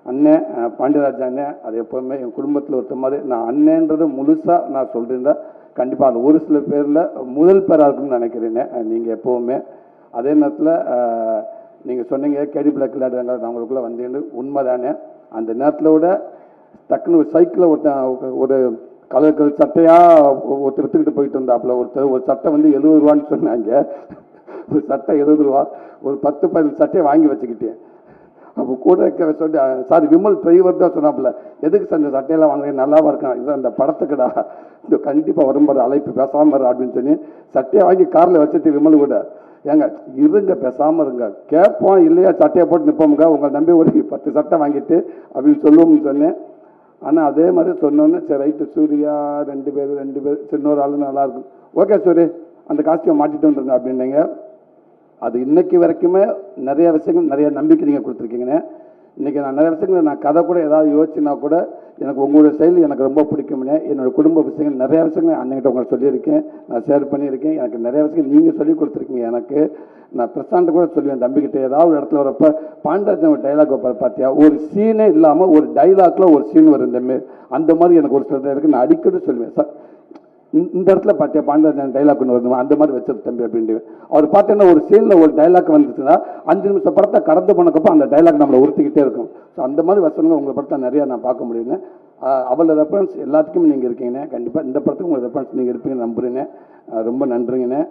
அண்ணன் பாண்டியராஜ் அண்ணன் அது எப்போவுமே என் குடும்பத்தில் ஒருத்த மாதிரி நான் அண்ணன்றது முழுசாக நான் சொல்லியிருந்தா கண்டிப்பாக அது ஒரு சில பேரில் முதல் பேராக இருக்குன்னு நினைக்கிறேன்னு. நீங்கள் எப்போவுமே அதே நேரத்தில் நீங்கள் சொன்னீங்க கேடி பிளாக் விளையாடுறாங்க அவங்களுக்குள்ளே வந்தேன்னு உண்மைதானே. அந்த நேரத்தில் விட டக்குன்னு ஒரு சைக்கிளில் ஒரு கலர் சட்டையாக ஒருத்தர் எடுத்துக்கிட்டு போயிட்டு இருந்தாப்புல ஒரு சட்டை வந்து 70 ரூபான்னு சொன்னாங்க. ஒரு சட்டை 70 ரூபா, ஒரு 10-15 சட்டையை வாங்கி வச்சுக்கிட்டேன். அப்போ கூட இருக்க சொல்லி சார் விமல் டிரைவர் தான் சொன்னாப்புல, எதுக்கு சார் இந்த சட்டையெல்லாம் வாங்குறேன் நல்லாவா இருக்கான், இதான் இந்த படத்துக்குடா, இந்த கண்டிப்பாக வரும்போது அழைப்பு பேசாமல் இரு அப்படின்னு சொல்லி சட்டையை வாங்கி காரில் வச்சுட்டு விமல் கூட ஏங்க இருங்க பேசாமல் இருங்க கேட்போம் இல்லையா சட்டையை போட்டு நிற்போமுங்க உங்களை நம்பி ஒரு 10 சட்டை வாங்கிட்டு அப்படின்னு சொல்லுவோம்னு சொன்னேன். ஆனால் அதே மாதிரி சொன்னோன்னே சரி ரைட்டு சூர்யா 2 பேர் சின்னொரு ஆளு நல்லாயிருக்கும் ஓகே சூரி அந்த காஸ்டியூம் மாட்டிட்டு வந்துருங்க அப்படின்னீங்க. அது இன்னைக்கு வரைக்குமே நிறைய விஷயங்கள் நிறைய நம்பிக்கை நீங்கள் கொடுத்துருக்கீங்கண்ணே. இன்றைக்கி நான் நிறைய விஷயங்கள் நான் கதை கூட ஏதாவது யோசிச்சுனா கூட எனக்கு உங்களுடைய செயல் எனக்கு ரொம்ப பிடிக்கும்னே. என்னோடய குடும்ப விஷயங்கள் நிறைய விஷயங்கள் அன்னைக்கிட்ட உங்களுக்கு சொல்லியிருக்கேன், நான் ஷேர் பண்ணியிருக்கேன். எனக்கு நிறைய விஷயங்கள் நீங்கள் சொல்லி கொடுத்துருக்கீங்க. எனக்கு நான் பிரசாந்த் கூட சொல்லுவேன் தம்பிக்கிட்ட ஏதாவது ஒரு இடத்துல வரப்போ பாண்டராஜன் ஒரு டைலாக் வைப்பார் பார்த்தியா, ஒரு சீனே இல்லாமல் ஒரு டைலாக்ல ஒரு சீன் வரும் அந்த மாதிரி எனக்கு ஒரு சில இருக்குது. நான் அடிக்கடி சொல்லுவேன் சார் இந்த இடத்துல பார்த்தியா பாண்டராஜன் டைலாக் ஒன்று வருது அந்த மாதிரி வச்சிரு தம்பி அப்படின்ட்டு. அவர் பார்த்தீங்கன்னா ஒரு சீனில் ஒரு டைலாக் வந்துச்சுன்னா 5 நிமிஷம் படத்தை கடந்து போனக்கப்போ அந்த டைலாக் நம்மளை உறுத்திக்கிட்டே இருக்கும். ஸோ அந்த மாதிரி வசனங்கள் உங்களை படத்தை நிறையா நான் பார்க்க முடியுங்க. அவளோட ரெஃபரன்ஸ் எல்லாத்துக்கும் நீங்கள் இருக்கீங்கண்ணே. கண்டிப்பாக இந்த படத்துக்கு உங்கள் ரெஃபரன்ஸ் நீங்கள் இருப்பீங்கன்னு நம்புறீங்க. ரொம்ப நன்றிங்கண்ணே.